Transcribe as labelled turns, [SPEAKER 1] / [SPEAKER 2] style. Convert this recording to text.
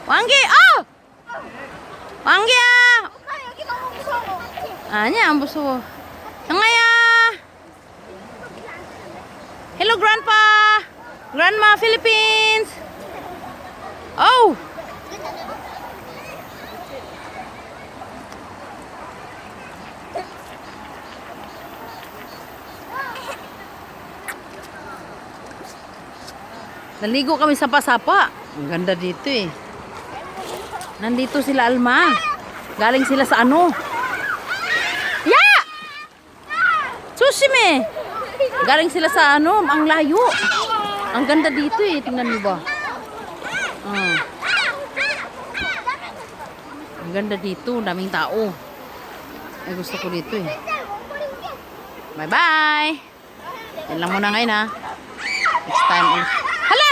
[SPEAKER 1] 왕개, 왕개야.
[SPEAKER 2] 여기 너무 무서워.
[SPEAKER 1] 아니야, 안 무서워. 영아야. Hello, Grandpa. Grandma, Philippines. Oh. Naligo kami sa sapa. Ang ganda dito eh. Nandito sila Alma. Galing sila sa ano? Ya! Sushime! Galing sila sa ano? Ang layo. Ang ganda dito eh. Tingnan mo ba? Ang ganda dito. Daming tao. Ay gusto ko dito eh. Bye-bye! Yan lang muna ngayon ha. Next time ulit. Hala!